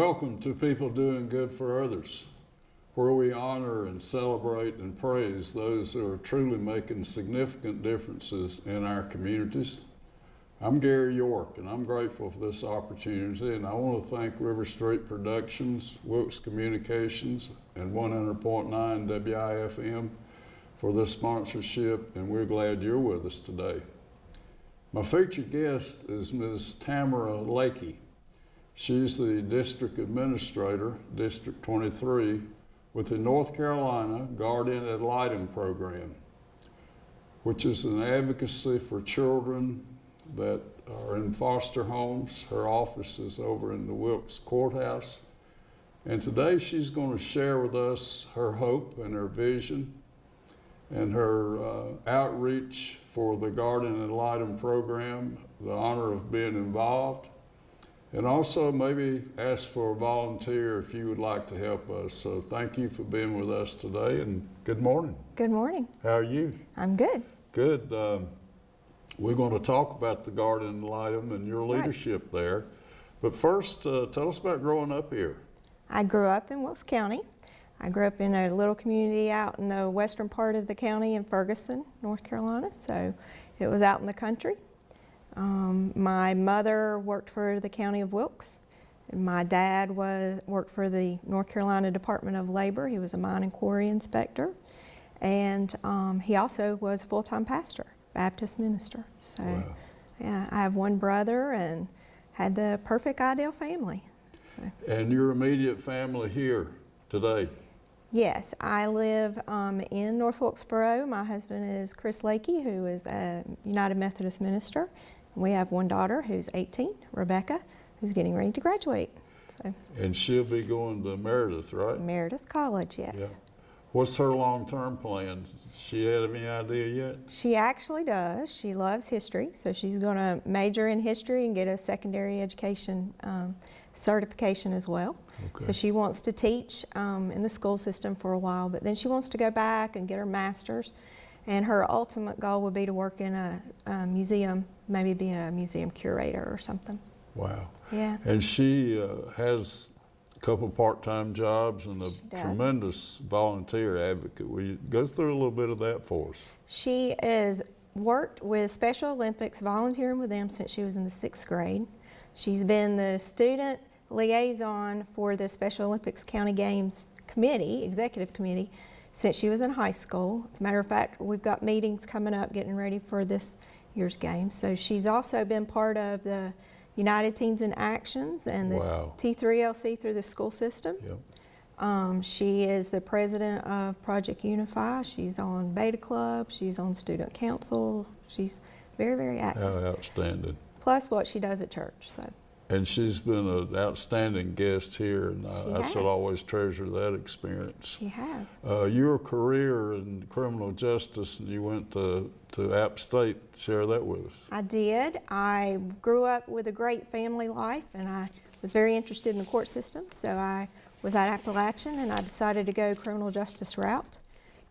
Welcome to People Doing Good for Others, where we honor and celebrate and praise those who are truly making significant differences in our communities. I'm Gary York, and I'm grateful for this opportunity, and I want to thank River Street Productions, Wilkes Communications, and 100.9 WIFM for this sponsorship, and we're glad you're with us today. My featured guest is Ms. Tamara Lackey. She's the District Administrator, District 23, with the North Carolina Guardian Ad Litem Program, which is an advocacy for children that are in foster homes. Her office is over in the Wilkes Courthouse. And today she's going to share with us her hope and her vision and her outreach for the Guardian Ad Litem program, the honor of being involved, and also maybe ask for a volunteer if you would like to help us. So thank you for being with us today, and good morning. Good morning. How are you? I'm good. Good. We're going to talk about the Guardian Ad Litem and your leadership there. But first, tell us about growing up here. I grew up in Wilkes County. I grew up in a little community out in the western part of the county in Ferguson, North Carolina, so it was out in the country. My mother worked for the County of Wilkes, and my dad worked for the North Carolina Department of Labor. He was a mine and quarry inspector, and he also was a full-time pastor, Baptist minister. So, wow. Yeah, I have one brother and had the perfect ideal family. So. And your immediate family here today? Yes, I live in North Wilkesboro. My husband is Chris Lackey, who is a United Methodist minister. We have one daughter who's 18, Rebecca, who's getting ready to graduate. So. And she'll be going to Meredith, right? Meredith College, yes. Yeah. What's her long-term plan? Does she have any idea yet? She actually does. She loves history, so she's going to major in history and get a secondary education certification as well. Okay. So she wants to teach in the school system for a while, but then she wants to go back and get her master's. And her ultimate goal would be to work in a museum, maybe be a museum curator or something. Wow. Yeah. And she has a couple part-time jobs and a tremendous volunteer advocate. Will you go through a little bit of that for us? She has worked with Special Olympics, volunteering with them since she was in the 6th grade. She's been the student liaison for the Special Olympics County Games Committee, Executive Committee, since she was in high school. As a matter of fact, we've got meetings coming up getting ready for this year's game. So she's also been part of the United Teens in Actions and the T3LC through the school system. Yep. She is the president of Project Unify. She's on Beta Club. She's on Student Council. She's very, very active. Outstanding. Plus what she does at church. So. And she's been an outstanding guest here, and I shall always treasure that experience. She has. Your career in criminal justice, and you went to App State. Share that with us. I did. I grew up with a great family life, and I was very interested in the court system, so I was at Appalachian, and I decided to go criminal justice route.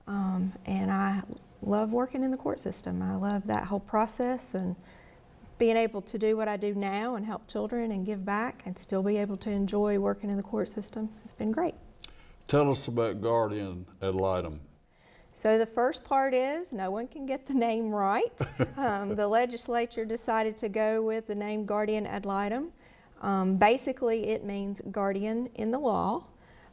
And I love working in the court system. I love that whole process, and being able to do what I do now and help children and give back and still be able to enjoy working in the court system has been great. Tell us about Guardian Ad Litem. So the first part is no one can get the name right. The legislature decided to go with the name Guardian Ad Litem. Basically it means guardian in the law.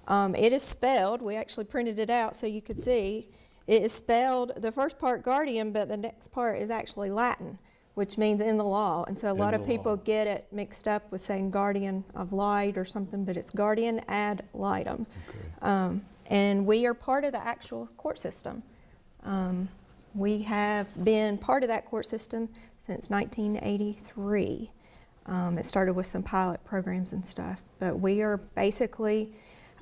It is spelled, we actually printed it out so you could see, it is spelled, the first part guardian, but the next part is actually Latin, which means in the law. And so a lot of people get it mixed up with saying guardian of light or something, but it's Guardian Ad Litem. Okay. And we are part of the actual court system. We have been part of that court system since 1983. It started with some pilot programs and stuff, but we are basically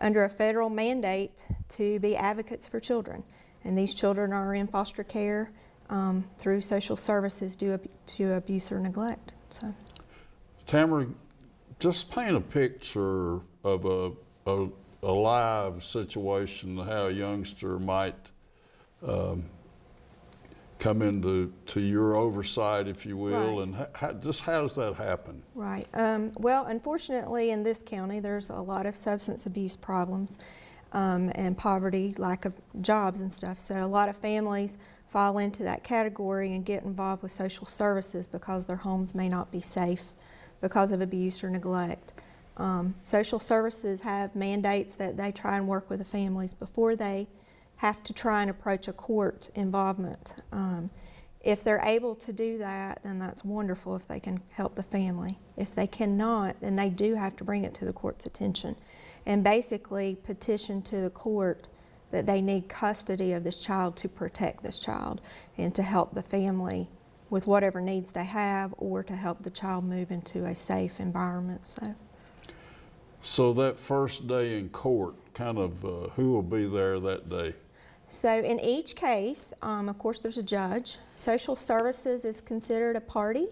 under a federal mandate to be advocates for children. And these children are in foster care through social services due to abuse or neglect. So, Tamara, just paint a picture of a live situation, how a youngster might come into your oversight, if you will, Right. and how does that happen? Right. Well, unfortunately, in this county, there's a lot of substance abuse problems and poverty, lack of jobs and stuff. So a lot of families fall into that category and get involved with social services because their homes may not be safe because of abuse or neglect. Social services have mandates that they try and work with the families before they have to try and approach a court involvement. If they're able to do that, then that's wonderful if they can help the family. If they cannot, then they do have to bring it to the court's attention and basically petition to the court that they need custody of this child to protect this child and to help the family with whatever needs they have, or to help the child move into a safe environment. So that first day in court, kind of who will be there that day? So in each case, of course, there's a judge. Social services is considered a party.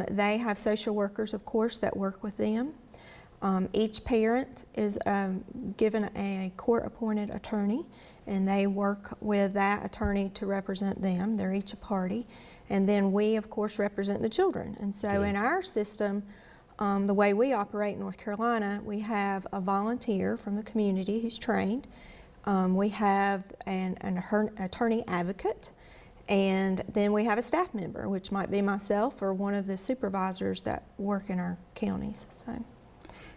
They have social workers, of course, that work with them. Each parent is given a court-appointed attorney, and they work with that attorney to represent them. They're each a party. And then we, of course, represent the children. And so in our system, the way we operate in North Carolina, we have a volunteer from the community who's trained. We have an attorney advocate, and then we have a staff member, which might be myself or one of the supervisors that work in our counties. So,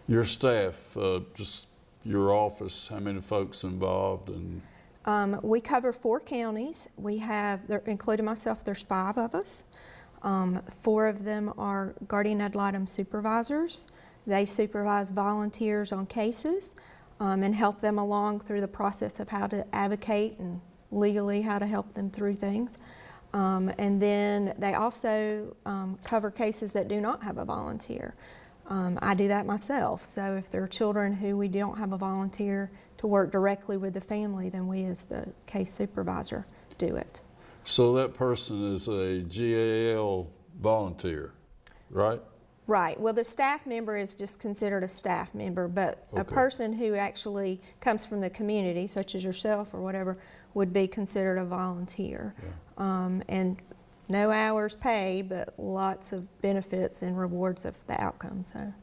your staff, just your office, how many folks involved? And we cover 4 counties. We have, including myself, there's 5 of us. 4 of them are guardian ad litem supervisors. They supervise volunteers on cases and help them along through the process of how to advocate and legally how to help them through things. And then they also cover cases that do not have a volunteer. I do that myself. So if there are children who we don't have a volunteer to work directly with the family, then we as the case supervisor do it. so that person is a GAL volunteer, right? Right. Well, the staff member is just considered a staff member, but a person who actually comes from the community, such as yourself or whatever, would be considered a volunteer. Yeah. And no hours paid, but lots of benefits and rewards of the outcome. So,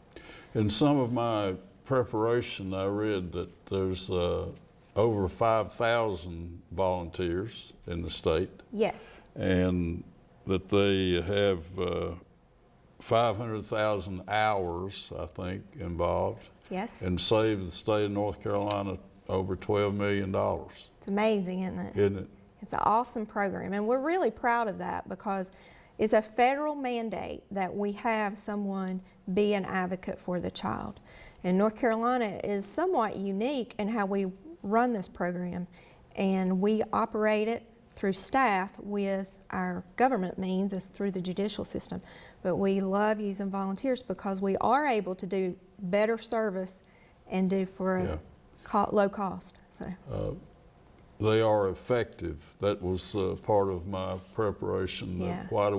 In some of my preparation, I read that there's over 5,000 volunteers in the state, yes. and that they have 500,000 hours, I think, involved, Yes. and saved the state of North Carolina over $12 million. It's amazing, isn't it? Isn't it? It's an awesome program, and we're really proud of that because it's a federal mandate that we have someone be an advocate for the child. And North Carolina is somewhat unique in how we run this program, and we operate it through staff with our government means, as through the judicial system. But we love using volunteers because we are able to do better service and do for a low cost. So. They are effective. That was part of my preparation. Yeah. Why do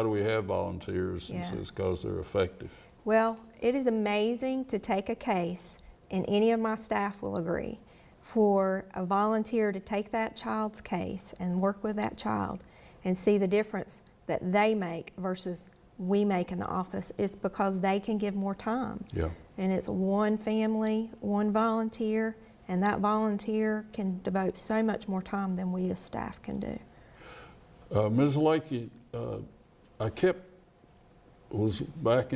we have volunteers? And so it's because they're effective. Well, it is amazing to take a case, and any of my staff will agree, for a volunteer to take that child's case and work with that child and see the difference that they make versus we make in the office. It's because they can give more time. Yeah. And it's one family, one volunteer, and that volunteer can devote so much more time than we as staff can do. Ms. Lackey, I was back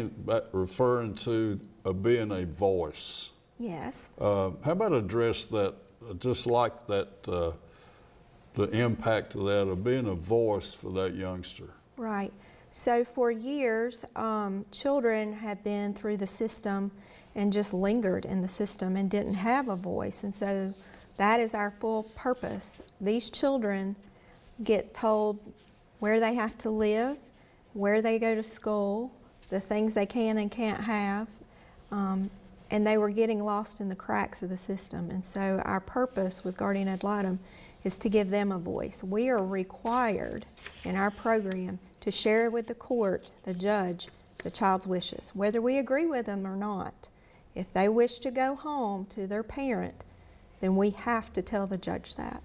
referring to being a voice. Yes. How about address that, just like that, the impact of that, of being a voice for that youngster? Right. So for years, children have been through the system and just lingered in the system and didn't have a voice. And so that is our full purpose. These children get told where they have to live, where they go to school, the things they can and can't have, and they were getting lost in the cracks of the system. And so our purpose with Guardian Ad Litem is to give them a voice. We are required in our program to share with the court, the judge, the child's wishes, whether we agree with them or not. If they wish to go home to their parent, then we have to tell the judge that.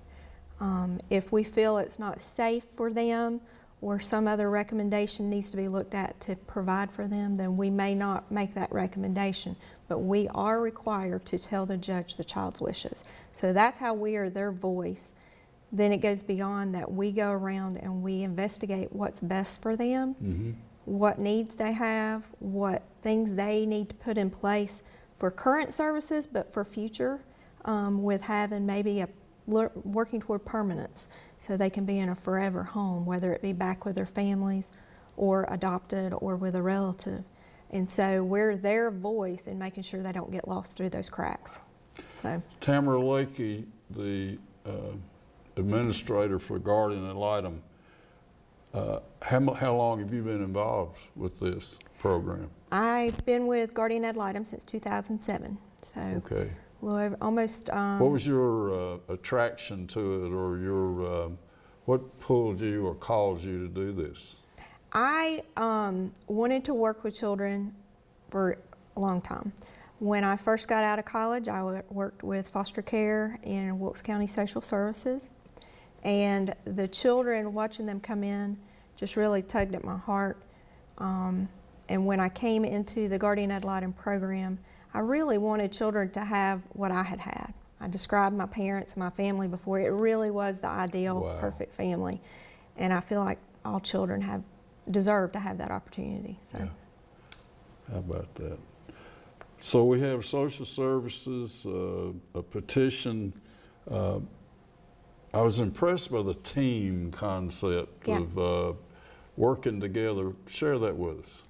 If we feel it's not safe for them or some other recommendation needs to be looked at to provide for them, then we may not make that recommendation. But we are required to tell the judge the child's wishes. So that's how we are their voice. Then it goes beyond that. We go around and we investigate what's best for them, what needs they have, what things they need to put in place for current services, but for future, with having maybe working toward permanence so they can be in a forever home, whether it be back with their families or adopted or with a relative. And so we're their voice in making sure they don't get lost through those cracks. So Tamara Lackey, the administrator for Guardian Ad Litem, how long have you been involved with this program? I've been with Guardian Ad Litem since 2007. So okay. Almost. What was your attraction to it, or your what pulled you or caused you to do this? I wanted to work with children for a long time. When I first got out of college, I worked with foster care in Wilkes County Social Services, and the children, watching them come in, just really tugged at my heart. And when I came into the Guardian Ad Litem program, I really wanted children to have what I had had. I described my parents and my family before. It really was the ideal, perfect family. And I feel like all children deserve to have that opportunity. So. Yeah. How about that? So we have social services, a petition. I was impressed by the team concept of working together. Share that with us.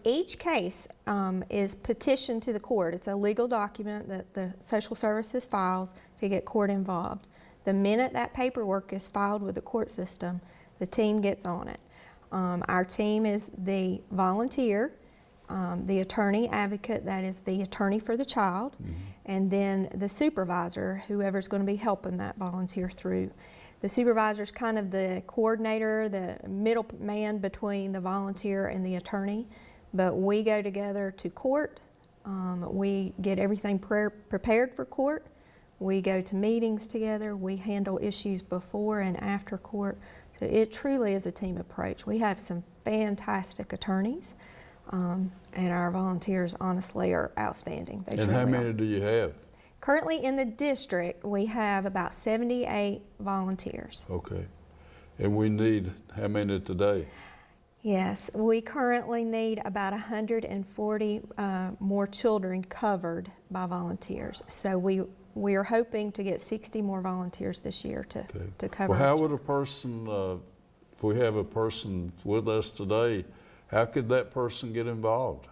Each case is petitioned to the court. It's a legal document that the social services files to get court involved. The minute that paperwork is filed with the court system, the team gets on it. Our team is the volunteer, the attorney advocate, that is the attorney for the child, and then the supervisor, whoever's going to be helping that volunteer through. The supervisor is kind of the coordinator, the middle man between the volunteer and the attorney, but we go together to court. We get everything prepared for court. We go to meetings together. We handle issues before and after court. So it truly is a team approach. We have some fantastic attorneys, and our volunteers honestly are outstanding. They and how many do you have? Currently in the district, we have about 78 volunteers. Okay. And we need how many today? Yes, we currently need about 140 more children covered by volunteers. So we are hoping to get 60 more volunteers this year to cover. Well, how would a person, if we have a person with us today, how could that person get involved?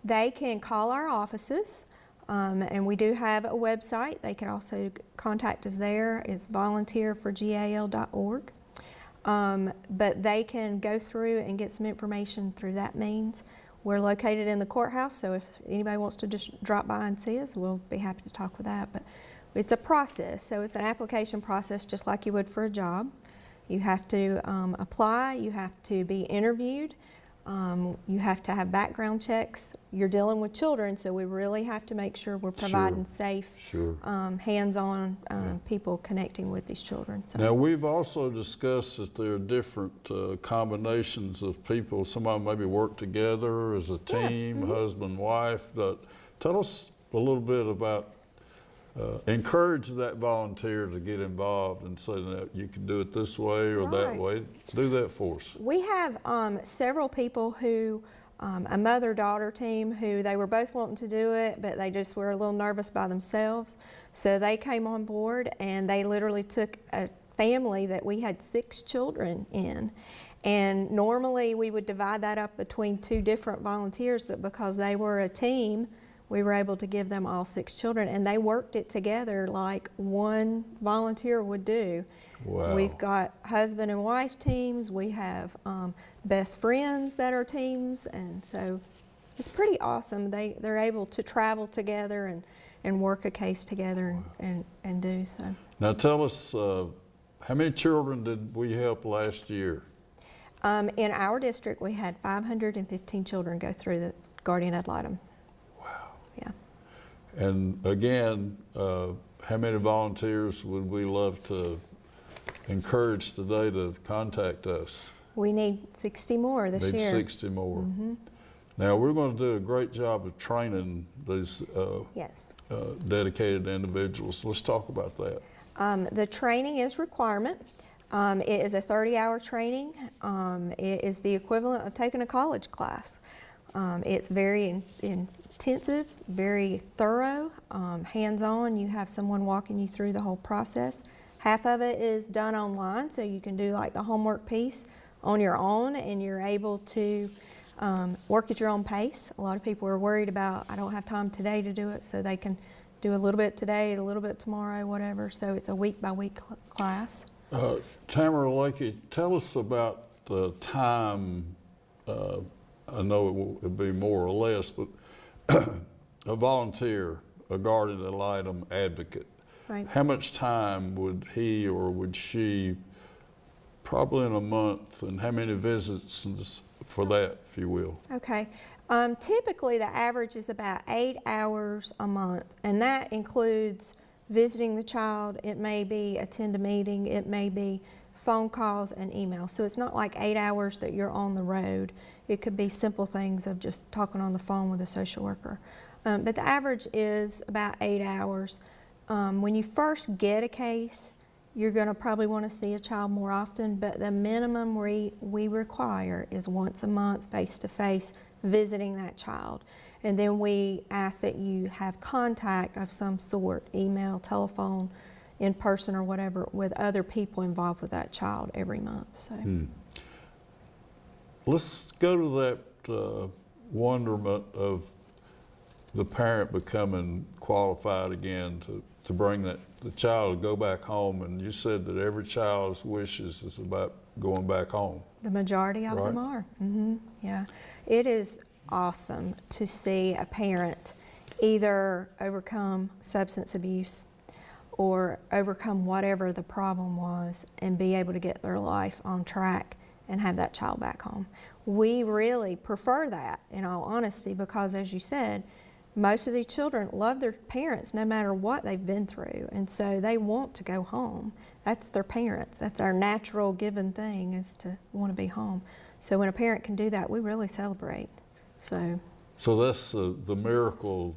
They can call our offices. And we do have a website. They can also contact us there. It's volunteerforgal.org. But they can go through and get some information through that means. We're located in the courthouse, so if anybody wants to just drop by and see us, we'll be happy to talk with that. But it's a process, so it's an application process just like you would for a job. You have to apply, you have to be interviewed. You have to have background checks. You're dealing with children, so we really have to make sure we're providing safe, hands-on people connecting with these children. So. Now, we've also discussed that there are different combinations of people. Some of them maybe work together as a team, husband, wife. Tell us a little bit about encourage that volunteer to get involved and say that you can do it this way or that way. Do that for us. We have several people who, a mother-daughter team who they were both wanting to do it, but they just were a little nervous by themselves. So they came on board and they literally took a family that we had 6 children in. And normally we would divide that up between 2 different volunteers, but because they were a team, we were able to give them all 6 children, and they worked it together like one volunteer would do. Wow. We've got husband and wife teams. We have best friends that are teams, and so it's pretty awesome. They're able to travel together and work a case together and do so. Now tell us, how many children did we help last year? In our district, we had 515 children go through the Guardian Ad Litem. Yeah. And again, how many volunteers would we love to encouraged today to contact us. We need 60 more this Need year. 60 more. Now, we're going to do a great job of training these Yes. dedicated individuals. Let's talk about that. The training is requirement. It is a 30-hour training. It is the equivalent of taking a college class. It's very intensive, very thorough, hands-on. You have someone walking you through the whole process. Half of it is done online, so you can do like the homework piece on your own, and you're able to work at your own pace. A lot of people are worried about, I don't have time today to do it, so they can do a little bit today, a little bit tomorrow, whatever. So it's a week-by-week class. Tamara Lackey, tell us about the time. I know it'll be more or less, but a volunteer, a guardian ad litem advocate, Right. how much time would he or would she, probably in a month, and how many visits for that, if you will? Okay. Typically, the average is about 8 hours a month, and that includes visiting the child. It may be attend a meeting. It may be phone calls and emails. So it's not like 8 hours that you're on the road. It could be simple things of just talking on the phone with a social worker. But the average is about 8 hours. When you first get a case, you're going to probably want to see a child more often, but the minimum we require is once a month, face-to-face, visiting that child. And then we ask that you have contact of some sort, email, telephone, in person or whatever, with other people involved with that child every month. So. Let's go to that wonderment of the parent becoming qualified again to bring the child to go back home. And you said that every child's wishes is about going back home. The majority of them are. Yeah. It is awesome to see a parent either overcome substance abuse or overcome whatever the problem was and be able to get their life on track and have that child back home. We really prefer that, in all honesty, because as you said, most of these children love their parents no matter what they've been through, and so they want to go home. That's their parents. That's our natural given thing, is to want to be home. So when a parent can do that, we really celebrate. So that's the miracle,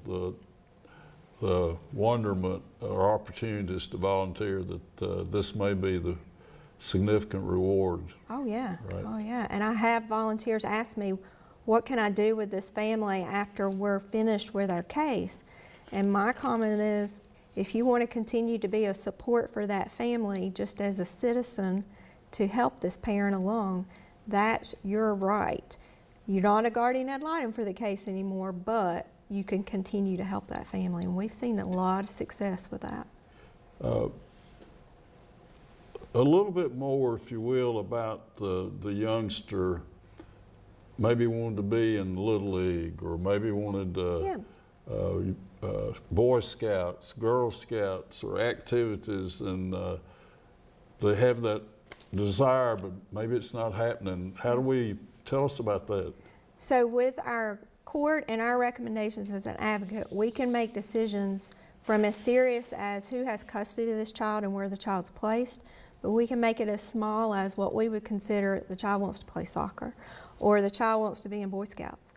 the wonderment or opportunities to volunteer, that this may be the significant reward. Oh yeah, right? Oh yeah. And I have volunteers ask me, what can I do with this family after we're finished with our case? And my comment is, if you want to continue to be a support for that family, just as a citizen, to help this parent along, that's your right. You're not a guardian ad litem for the case anymore, but you can continue to help that family. And we've seen a lot of success with that. A little bit more, if you will, about the youngster maybe wanted to be in Little League, or maybe wanted Boy Scouts, Girl Scouts, or activities, and they have that desire, but maybe it's not happening. How do we, tell us about that? So with our court and our recommendations as an advocate, we can make decisions from as serious as who has custody of this child and where the child's placed, but we can make it as small as what we would consider the child wants to play soccer, or the child wants to be in Boy Scouts.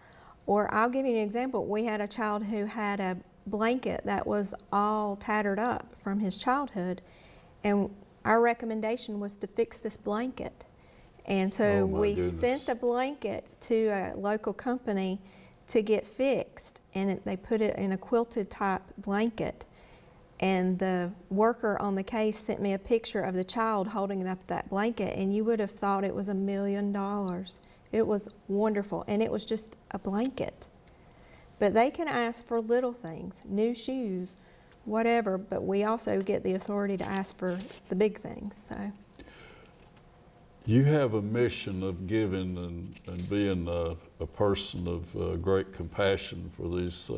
Or I'll give you an example. We had a child who had a blanket that was all tattered up from his childhood, and our recommendation was to fix this blanket. And so we sent the blanket to a local company to get fixed, and they put it in a quilted type blanket. And the worker on the case sent me a picture of the child holding up that blanket, and you would have thought it was $1 million. It was wonderful, and it was just a blanket. But they can ask for little things, new shoes, whatever, but we also get the authority to ask for the big things. So. You have a mission of giving and being a person of great compassion for these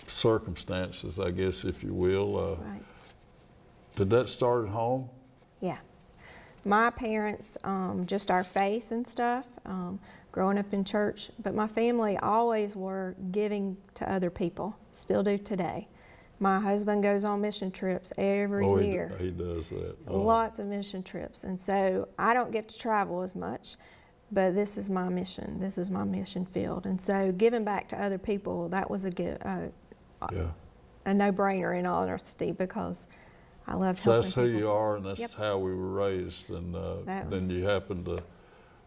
circumstances, I guess, if you will. Right. Did that start at home? Yeah. My parents, just our faith and stuff, growing up in church, but my family always were giving to other people, still do today. My husband goes on mission trips every Oh, year. he does that. Lots of mission trips. And so I don't get to travel as much, but this is my mission. This is my mission field. And so giving back to other people, that was a no-brainer in all honesty, because I love So helping that's who people. you are, and that's Yep. how we were raised. And That then was- you happen to,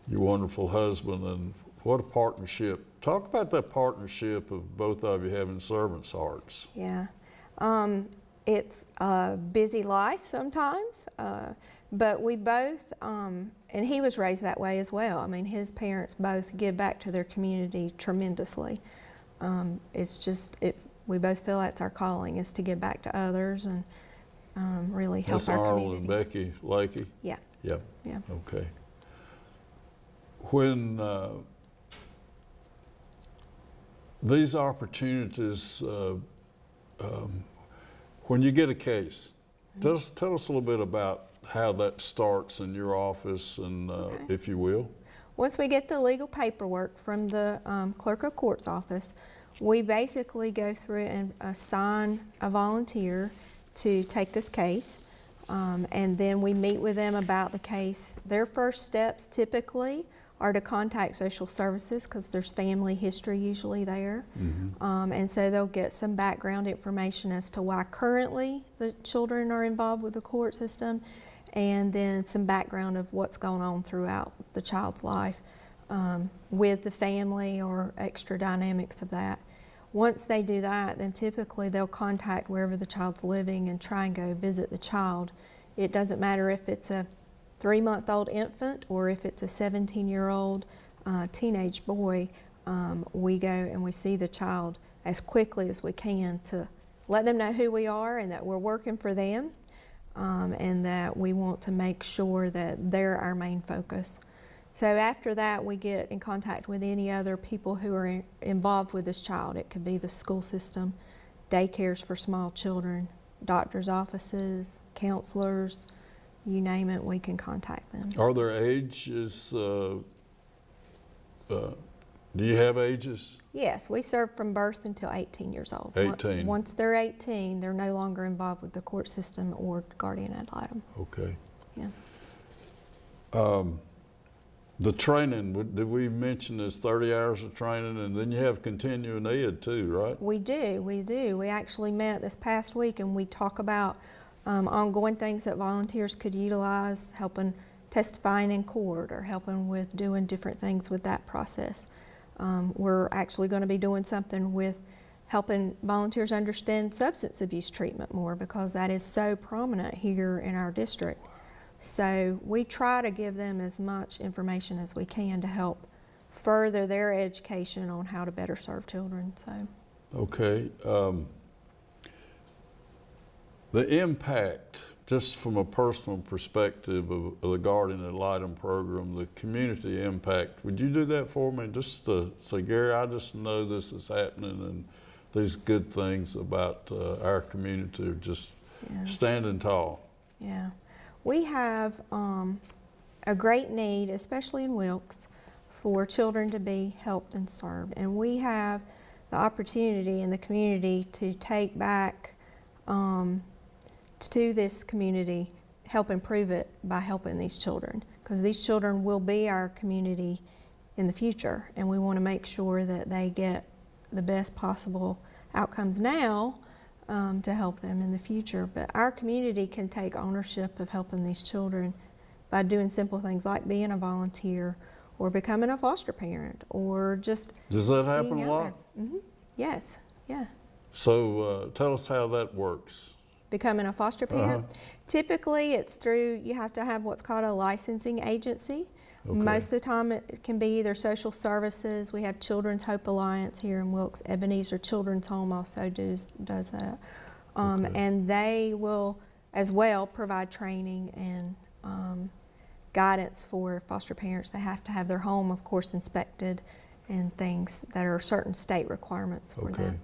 your wonderful husband, and what a partnership. Talk about that partnership of both of you having servants' hearts. Yeah. It's a busy life sometimes, but we both, and he was raised that way as well. I mean, his parents both give back to their community tremendously. It's just, we both feel that's our calling, is to give back to others and really help That's our Arnold community. and Becky Lackey? Yeah, Yep. yeah. Okay. When these opportunities, when you get a case, tell us a little bit about how that starts in your office, and if you will. Once we get the legal paperwork from the clerk of court's office, we basically go through and assign a volunteer to take this case, and then we meet with them about the case. Their first steps typically are to contact social services, because there's family history usually there. And so they'll get some background information as to why currently the children are involved with the court system, and then some background of what's going on throughout the child's life with the family, or extra dynamics of that. Once they do that, then typically they'll contact wherever the child's living and try and go visit the child. It doesn't matter if it's a 3-month-old infant or if it's a 17-year-old teenage boy. We go and we see the child as quickly as we can to let them know who we are and that we're working for them, and that we want to make sure that they're our main focus. So after that, we get in contact with any other people who are involved with this child. It could be the school system, daycares for small children, doctor's offices, counselors, you name it, we can contact them. Are there ages? Do you have ages? Yes, we serve from birth until 18 years old. 18. Once they're 18, they're no longer involved with the court system or guardian ad litem. Okay. Yeah. The training, did we mention there's 30 hours of training, and then you have continuing ed too, right? We do. We actually met this past week, and we talk about ongoing things that volunteers could utilize, helping testifying in court or helping with doing different things with that process. We're actually going to be doing something with helping volunteers understand substance abuse treatment more, because that is so prominent here in our district. So we try to give them as much information as we can to help further their education on how to better serve children. So. Okay. The impact, just from a personal perspective of the Guardian Ad Litem program, the community impact, would you do that for me? Just to say, Gary, I just know this is happening, and these good things about our community are just standing tall. Yeah. We have a great need, especially in Wilkes, for children to be helped and served. And we have the opportunity in the community to take back to this community, help improve it by helping these children. Because these children will be our community in the future, and we want to make sure that they get the best possible outcomes now to help them in the future. But our community can take ownership of helping these children by doing simple things like being a volunteer or becoming a foster parent or just Does that happen being a out lot? there. Mm-hmm. Yes, yeah. So tell us how that works. Becoming a foster parent. Typically it's through, you have to have what's called a licensing agency. Okay. Most of the time it can be either social services. We have Children's Hope Alliance here in Wilkes. Ebenezer Children's Home also does that. And they will as well provide training and guidance for foster parents. They have to have their home, of course, inspected and things that are certain state requirements for them.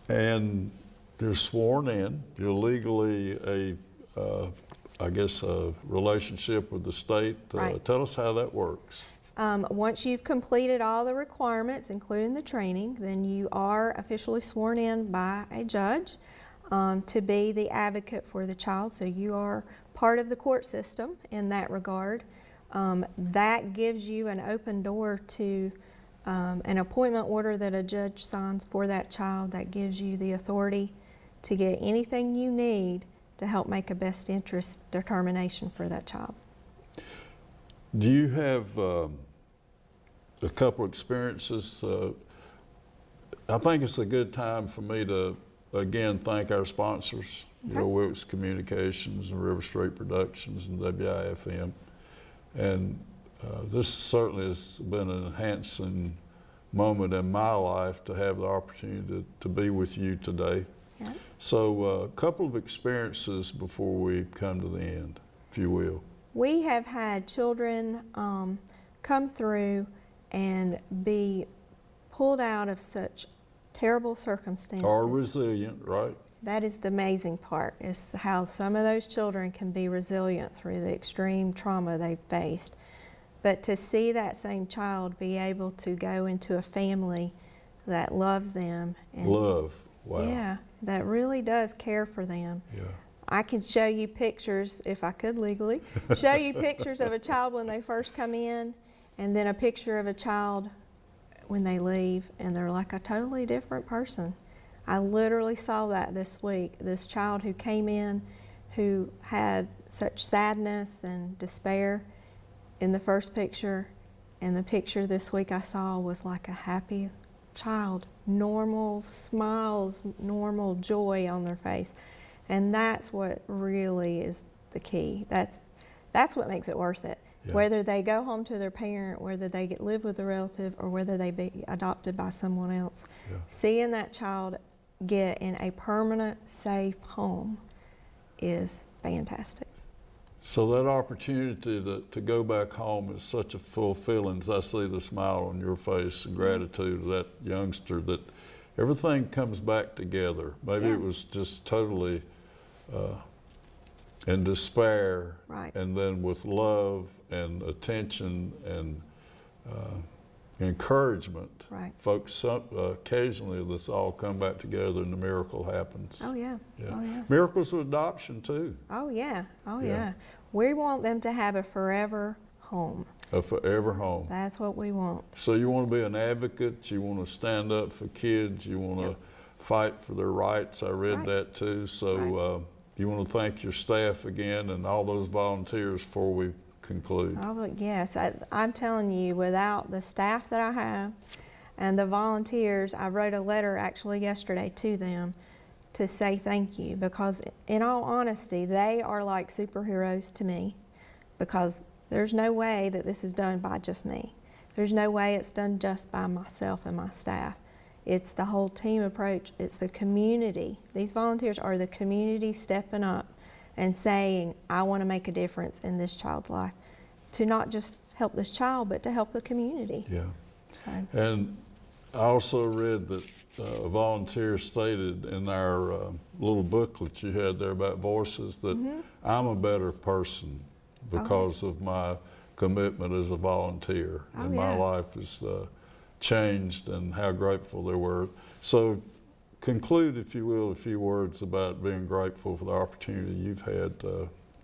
And you're sworn in. You're legally I guess, a relationship with the state. Right. Tell us how that works. Once you've completed all the requirements, including the training, then you are officially sworn in by a judge to be the advocate for the child. So you are part of the court system in that regard. That gives you an open door to an appointment order that a judge signs for that child. That gives you the authority to get anything you need to help make a best interest determination for that child. Do you have a couple experiences? I think it's a good time for me to again thank our sponsors, Okay. you know, Wilkes Communications and River Street Productions and WIFM. And this certainly has been an enhancing moment in my life to have the opportunity to be with you today. Yeah. So a couple of experiences before we come to the end, if you will. We have had children come through and be pulled out of such terrible circumstances. Are resilient, right? That is the amazing part, is how some of those children can be resilient through the extreme trauma they've faced. But to see that same child be able to go into a family that loves them. And Love, wow. yeah, that really does care for them. Yeah. I can show you pictures, if I could legally, show you pictures of a child when they first come in, and then a picture of a child when they leave, and they're like a totally different person. I literally saw that this week. This child who came in who had such sadness and despair in the first picture, and the picture this week I saw was like a happy child, normal smiles, normal joy on their face. And that's what really is the key. That's what makes it worth it. Yeah. Whether they go home to their parent, whether they live with a relative, or whether they be adopted by someone else, Yeah. seeing that child get in a permanent, safe home is fantastic. So that opportunity to go back home is such a fulfilling, as I see the smile on your face and gratitude of that youngster, that everything comes back together. Maybe Yeah. it was just totally in despair, Right. and then with love and attention and encouragement, Right. folks occasionally this all come back together and the miracle happens. Oh yeah. Yeah. Oh yeah. Miracles of adoption too, Oh yeah. Oh Yeah. yeah. We want them to have a forever home. a forever home. That's what we want. So you want to be an advocate, you want to stand up for kids, you want to fight for their rights. I read Right. that too. So Right. you want to thank your staff again and all those volunteers before we conclude. Oh, but yes, I'm telling you, without the staff that I have and the volunteers, I wrote a letter actually yesterday to them to say thank you, because in all honesty, they are like superheroes to me, because there's no way that this is done by just me. There's no way it's done just by myself and my staff. It's the whole team approach. It's the community. These volunteers are the community stepping up and saying, I want to make a difference in this child's life, to not just help this child, but to help the community. Yeah. So, And I also read that a volunteer stated in our little booklet you had there about voices that I'm a better person because of my commitment as a volunteer. Oh, And my yeah. life has changed, and how grateful they were. So conclude, if you will, a few words about being grateful for the opportunity you've had,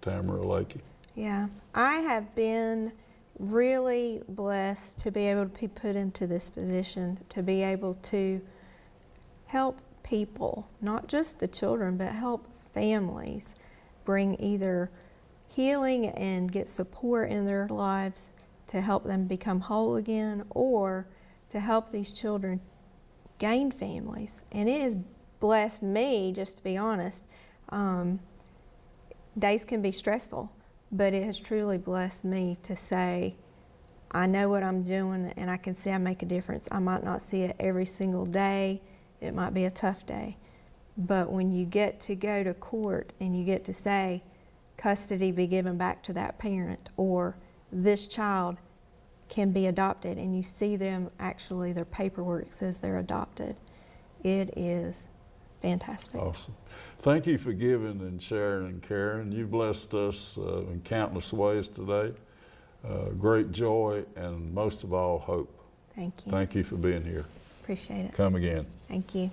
Tamara Lackey. yeah, I have been really blessed to be able to be put into this position, to be able to help people, not just the children, but help families bring either healing and get support in their lives to help them become whole again, or to help these children gain families. And it has blessed me, just to be honest. Days can be stressful, but it has truly blessed me to say, I know what I'm doing and I can see I make a difference. I might not see it every single day. It might be a tough day. But when you get to go to court and you get to say, custody be given back to that parent, or this child can be adopted, and you see them actually, their paperwork says they're adopted, it is fantastic. Awesome. Thank you for giving and sharing and caring. You've blessed us in countless ways today. great joy, and most of all, hope. Thank you. Thank you for being here. Appreciate it. Come again. Thank you.